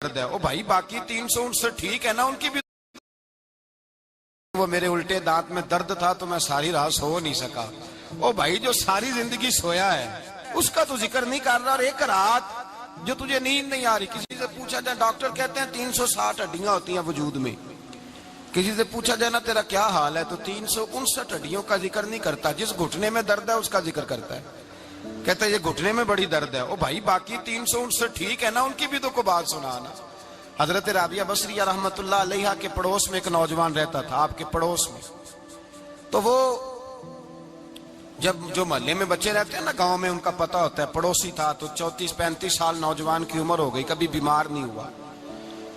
درد ہے. او بھائی باقی 359 ٹھیک ہے نا, ان کی بھی وہ میرے الٹے دانت میں درد تھا تو میں ساری رات سو نہیں سکا. او بھائی جو ساری زندگی سویا ہے اس کا تو ذکر نہیں کر رہا, اور ایک رات جو تجھے نیند نہیں آ رہی. کسی سے پوچھا جائے, ڈاکٹر کہتے ہیں 360 ہڈیاں ہوتی ہیں وجود میں. کسی سے پوچھا جائے نا تیرا کیا حال ہے, تو 359 ہڈیوں کا ذکر نہیں کرتا. جس گھٹنے میں درد ہے اس کا ذکر کرتا ہے, کہتا ہے یہ گھٹنے میں بڑی درد ہے. او بھائی باقی 359 ٹھیک ہے نا, ان کی بھی تو کو بات سنانا. حضرت رابعہ بصریہ رحمت اللہ علیہا کے پڑوس میں ایک نوجوان رہتا تھا, آپ کے پڑوس میں. تو وہ جب جو محلے میں بچے رہتے ہیں نا گاؤں میں, ان کا پتہ ہوتا ہے. پڑوسی تھا تو 34-35 سال نوجوان کی عمر ہو گئی, کبھی بیمار نہیں ہوا.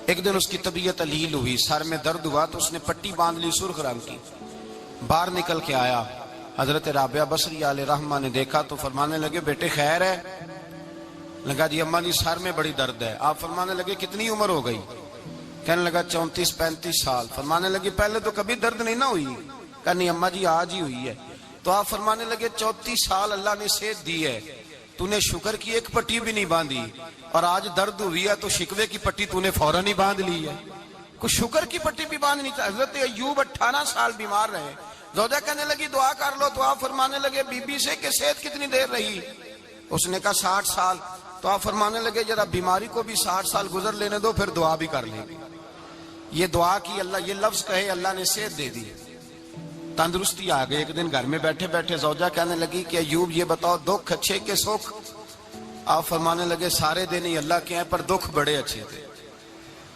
ایک دن اس کی طبیعت علیل ہوئی, سر میں درد ہوا, تو اس نے پٹی باندھ لی سرخ رنگ کی. باہر نکل کے آیا, حضرت رابعہ بصریہ علیہ رحمہ نے دیکھا تو فرمانے لگے بیٹے خیر ہے؟ لگا جی اماں جی سر میں بڑی درد ہے. آپ فرمانے لگے کتنی عمر ہو گئی؟ کہنے لگا 34-35 سال. فرمانے لگے پہلے تو کبھی درد نہیں نہ ہوئی؟ کہا نہیں اماں جی آج ہی ہوئی ہے. تو آپ فرمانے لگے 34 سال اللہ نے صحت دی ہے, تو نے شکر کی ایک پٹی بھی نہیں باندھی, اور آج درد ہوئی ہے تو شکوے کی پٹی تو نے فوراً ہی باندھ لی ہے. کچھ شکر کی پٹی بھی باندھنی چاہیے. حضرت ایوب 18 سال بیمار رہے. زوجہ کہنے لگی دعا کر لو, تو آپ فرمانے لگے بی بی سے کہ صحت کتنی دیر رہی؟ اس نے کہا 60 سال. تو آپ فرمانے لگے ذرا بیماری کو بھی 60 سال گزر لینے دو, پھر دعا بھی کر لیں گے. یہ دعا کی, اللہ یہ لفظ کہے اللہ نے صحت دے دی, تندرستی آ گئی. ایک دن گھر میں بیٹھے بیٹھے زوجہ کہنے لگی کہ ایوب یہ بتاؤ دکھ اچھے کے سکھ؟ آپ فرمانے لگے سارے دن ہی اللہ کے ہیں, پر دکھ بڑے اچھے تھے.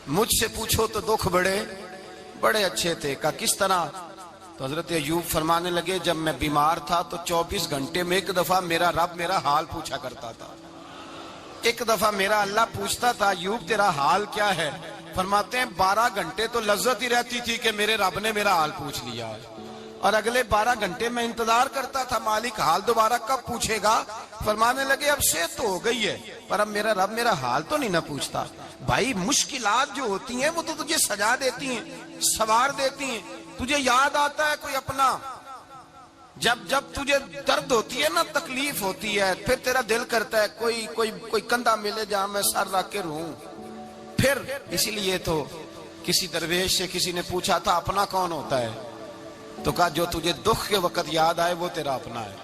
مجھ سے پوچھو تو دکھ بڑے اچھے تھے. کہا کس طرح؟ تو حضرت ایوب فرمانے لگے جب میں بیمار تھا تو 24 گھنٹے میں ایک دفعہ میرا رب میرا حال پوچھا کرتا تھا. ایک دفعہ میرا اللہ پوچھتا تھا ایوب تیرا حال کیا ہے؟ فرماتے ہیں 12 گھنٹے تو لذت ہی رہتی تھی کہ میرے رب نے میرا حال پوچھ لیا, اور اگلے 12 گھنٹے میں انتظار کرتا تھا مالک حال دوبارہ کب پوچھے گا. فرمانے لگے اب صحت تو ہو گئی ہے, پر اب میرا رب میرا حال تو نہیں نہ پوچھتا. بھائی مشکلات جو ہوتی ہیں وہ تو تجھے سجا دیتی ہیں, سوار دیتی ہیں. تجھے یاد آتا ہے کوئی اپنا, جب تجھے درد ہوتی ہے نا, تکلیف ہوتی ہے, پھر تیرا دل کرتا ہے کوئی کندھا ملے جہاں میں سر رکھ کے رہوں. پھر اسی لیے تو کسی درویش سے کسی نے پوچھا تھا اپنا کون ہوتا ہے؟ تو کہا جو تجھے دکھ کے وقت یاد آئے وہ تیرا اپنا ہے.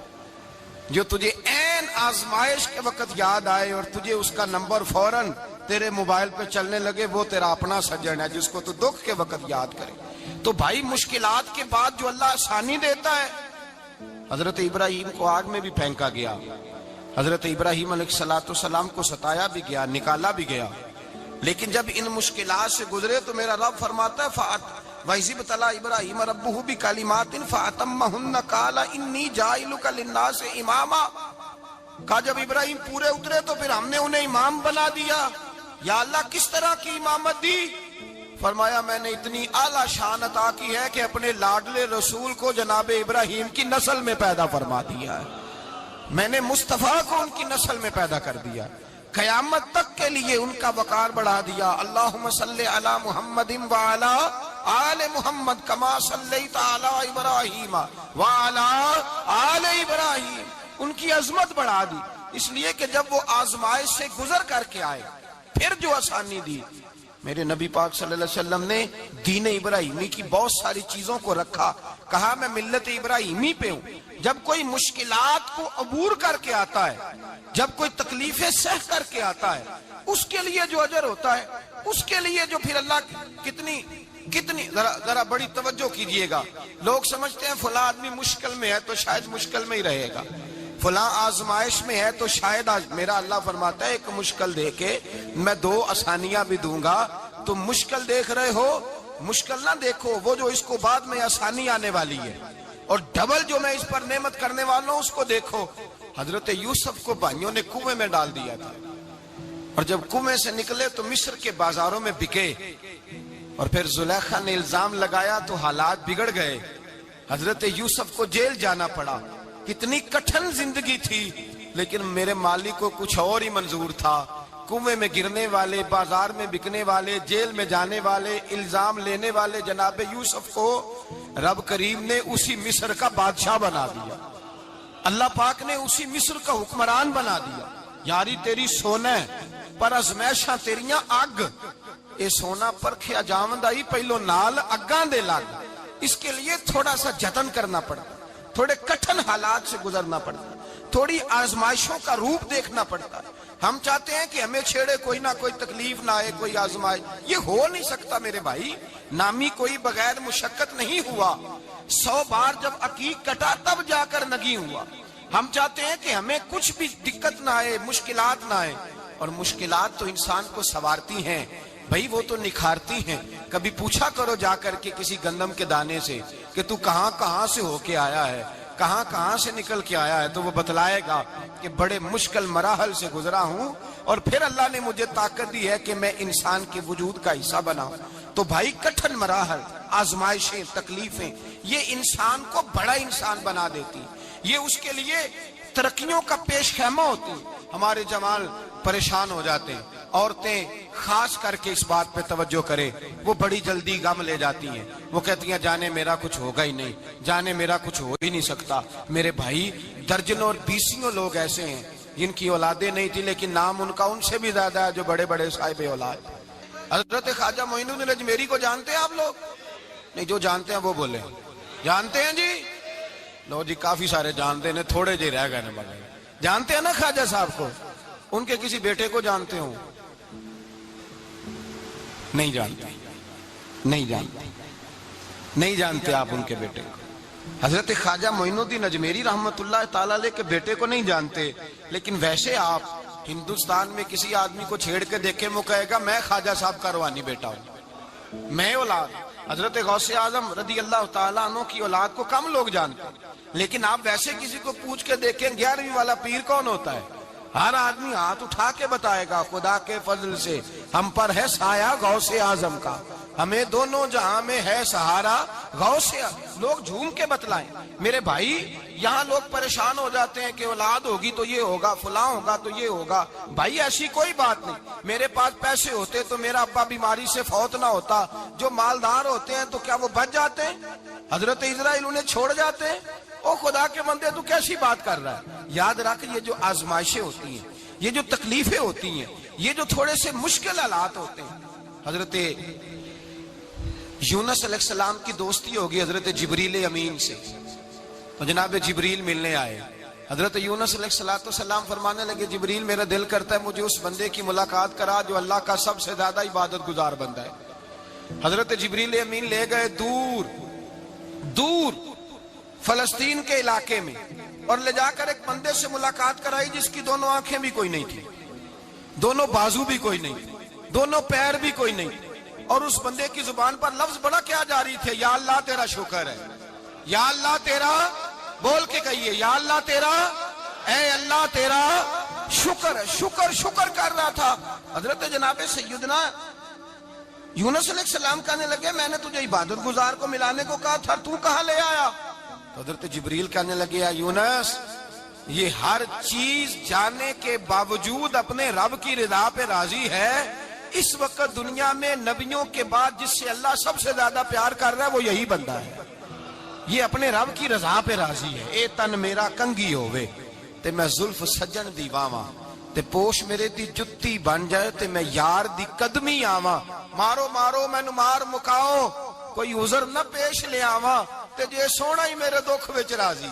جو تجھے عین آزمائش کے وقت یاد آئے اور تجھے اس کا نمبر فوراً تیرے موبائل پہ چلنے لگے, وہ تیرا اپنا سجن ہے جس کو تو دکھ کے وقت یاد کرے. تو بھائی مشکلات کے بعد جو اللہ آسانی دیتا ہے. حضرت ابراہیم کو آگ میں بھی پھینکا گیا, حضرت ابراہیم علیہ السلام کو ستایا بھی گیا, نکالا بھی گیا, لیکن جب ان مشکلات سے گزرے تو میرا رب فرماتا ہے وَإِذِ ابْتَلَىٰ إِبْرَاهِيمَ رَبُّهُ بِكَلِمَاتٍ فَأَتَمَّهُنَّ قَالَ إِنِّي جَاعِلُكَ لِلنَّاسِ إِمَامًا. کہا جب ابراہیم پورے اترے تو پھر ہم نے انہیں امام بنا دیا. یا اللہ کس طرح کی امامت دی؟ فرمایا میں نے اتنی اعلیٰ شان عطا کی ہے کہ اپنے لاڈلے رسول کو جناب ابراہیم کی نسل میں پیدا فرما دیا ہے. میں نے مصطفیٰ کو ان کی نسل میں پیدا کر دیا, قیامت تک کے لیے ان کا وقار بڑھا دیا. اللہم صلی علی محمد وعلی آل محمد کما صلیت علی ابراہیم وعلی آل ابراہیم. ان کی عظمت بڑھا دی, اس لیے کہ جب وہ آزمائش سے گزر کر کے آئے پھر جو آسانی دی. میرے نبی پاک صلی اللہ علیہ وسلم نے دین ابراہیمی کی بہت ساری چیزوں کو رکھا, کہا میں ملت ابراہیمی پہ ہوں. جب کوئی مشکلات کو عبور کر کے آتا ہے, جب کوئی تکلیفیں سہ کر کے آتا ہے, اس کے لیے جو اجر ہوتا ہے, اس کے لیے جو پھر اللہ کتنی ذرا بڑی توجہ کیجئے گا. لوگ سمجھتے ہیں فلاں آدمی مشکل میں ہے تو شاید مشکل میں ہی رہے گا, فلاں آزمائش میں ہے تو شاید میرا اللہ فرماتا ہے ایک مشکل دے کے میں 2 آسانیاں بھی دوں گا. تم مشکل دیکھ رہے ہو, مشکل نہ دیکھو, وہ جو اس کو بعد میں آسانی آنے والی ہے, اور ڈبل جو میں اس پر نعمت کرنے والا ہوں اس کو دیکھو. حضرت یوسف کو بھائیوں نے کنویں میں ڈال دیا تھا, اور جب کنویں سے نکلے تو مصر کے بازاروں میں بکے, اور پھر زلیخا نے الزام لگایا تو حالات بگڑ گئے. حضرت یوسف کو جیل جانا پڑا. کتنی کٹھن زندگی تھی, لیکن میرے مالک کو کچھ اور ہی منظور تھا. کنویں میں گرنے والے, بازار میں بکنے والے, جیل میں جانے والے, الزام لینے والے جناب یوسف کو رب کریم نے اسی مصر کا بادشاہ بنا دیا. اللہ پاک نے اسی مصر کا حکمران بنا دیا. یاری تیری سونا ہے, پر ازمائشاں تیریاں اگ، اے سونا پرکھیا جاوندا ہی پہلو نال اگاں دے لگ، اس کے لیے تھوڑا سا جتن کرنا پڑتا، تھوڑے کٹھن حالات سے گزرنا پڑتا، تھوڑی آزمائشوں کا روپ دیکھنا پڑتا۔ ہم چاہتے ہیں کہ ہمیں چھیڑے کوئی نہ کوئی تکلیف نہ آئے، کوئی آزمائش، یہ ہو نہیں سکتا میرے بھائی۔ نامی کوئی بغیر مشقت نہیں ہوا، 100 بار جب عقیق کٹا تب جا کر نگی ہوا۔ ہم چاہتے ہیں کہ ہمیں کچھ بھی دقت نہ آئے، مشکلات نہ آئے، اور مشکلات تو انسان کو سنوارتی ہیں بھائی، وہ تو نکھارتی ہیں۔ کبھی پوچھا کرو جا کر کے کسی گندم کے دانے سے کہ تو کہاں کہاں سے ہو کے آیا ہے، کہاں کہاں سے نکل کے آیا ہے، تو وہ بتلائے گا کہ بڑے مشکل مراحل سے گزرا ہوں، اور پھر اللہ نے مجھے طاقت دی ہے کہ میں انسان کے وجود کا حصہ بناؤں۔ تو بھائی کٹھن مراحل، آزمائشیں، تکلیفیں، یہ انسان کو بڑا انسان بنا دیتی، یہ اس کے لیے ترقیوں کا پیش خیمہ ہوتی۔ ہمارے جوان پریشان ہو جاتے ہیں، عورتیں خاص کر کے اس بات پہ توجہ کرے، وہ بڑی جلدی غم لے جاتی ہیں، وہ کہتی ہیں جانے میرا کچھ ہوگا ہی نہیں، جانے میرا کچھ ہو ہی نہیں سکتا۔ میرے بھائی درجنوں اور بیسیوں لوگ ایسے ہیں جن کی اولادیں نہیں تھی، لیکن نام ان کا ان سے بھی زیادہ ہے جو بڑے بڑے صاحب اولاد۔ حضرت خواجہ معین الدین اجمیری کو جانتے ہیں آپ لوگ؟ نہیں، جو جانتے ہیں وہ بولے جانتے ہیں جی؟ لو جی، کافی سارے جانتے ہیں، تھوڑے جی رہ گئے مگر جانتے ہیں نا خواجہ صاحب کو؟ ان کے کسی بیٹے کو جانتے ہوں؟ نہیں جانتے، نہیں جانتے، نہیں جانتے آپ ان کے بیٹے کو۔ حضرت خواجہ معین الدین اجمیری رحمت اللہ تعالی علیہ کے بیٹے کو نہیں جانتے، لیکن ویسے آپ ہندوستان میں کسی آدمی کو چھیڑ کے دیکھیں، وہ کہے گا میں خواجہ صاحب کا روحانی بیٹا ہوں، میں اولاد۔ حضرت غوث اعظم رضی اللہ تعالیٰ عنہ کی اولاد کو کم لوگ جانتے ہیں، لیکن آپ ویسے کسی کو پوچھ کے دیکھیں 11ویں والا پیر کون ہوتا ہے، ہر آدمی ہاتھ اٹھا کے بتائے گا خدا کے فضل سے ہم پر ہے سایہ غوث اعظم کا، ہمیں دونوں جہاں میں ہے سہارا غوث اعظم۔ لوگ جھوم کے بتلائیں۔ میرے بھائی یہاں لوگ پریشان ہو جاتے ہیں کہ اولاد ہوگی تو یہ ہوگا، فلاں ہوگا تو یہ ہوگا۔ بھائی ایسی کوئی بات نہیں، میرے پاس پیسے ہوتے تو میرا ابا بیماری سے فوت نہ ہوتا۔ جو مالدار ہوتے ہیں تو کیا وہ بچ جاتے ہیں؟ حضرت اسرائیل انہیں چھوڑ جاتے ہیں؟ او خدا کے بندے تو کیسی بات کر رہا ہے؟ یاد رکھ، یہ جو آزمائشیں ہوتی ہیں، یہ جو تکلیفیں ہوتی ہیں، یہ جو تھوڑے سے مشکل حالات ہوتے ہیں۔ حضرت یونس علیہ السلام کی دوستی ہوگی حضرت جبریل امین سے، تو جناب جبریل ملنے آئے۔ حضرت یونس علیہ السلام فرمانے لگے جبریل میرا دل کرتا ہے مجھے اس بندے کی ملاقات کرا جو اللہ کا سب سے زیادہ عبادت گزار بندہ ہے۔ حضرت جبریل امین لے گئے دور دور فلسطین کے علاقے میں، اور لے جا کر ایک بندے سے ملاقات کرائی جس کی دونوں آنکھیں بھی کوئی نہیں تھی، دونوں بازو بھی کوئی نہیں تھی، دونوں پیر بھی کوئی نہیں تھی، اور اس بندے کی زبان پر لفظ بڑا کیا جاری تھے، یا اللہ تیرا شکر ہے، یا اللہ تیرا، بول کے کہیے یا اللہ تیرا، اے اللہ تیرا شکر ہے۔ شکر شکر کر رہا تھا۔ حضرت جناب سیدنا یونس علیہ السلام کہنے لگے میں نے تجھے عبادت گزار کو ملانے کو کہا تھا، تو کہاں لے آیا؟ تو حضرت جبریل کہنے لگے یا یونس، یہ ہر چیز جانے کے باوجود اپنے رب کی رضا پہ راضی ہے۔ اس وقت دنیا میں نبیوں کے بعد جس سے اللہ سب سے زیادہ پیار کر رہا ہے وہ یہی بندہ ہے، یہ اپنے رب کی رضا پہ راضی ہے۔ اے تن میرا کنگھی ہووے تے میں زلف سجن دی واواں، تے پوش میرے دی جتی بن جائے تے میں یار دی قدمی آواں، مارو مارو مینوں مار مکاؤ کوئی عذر نہ پیش لے آواں، تے جے سونا ہی میرے دکھ وچ راضی۔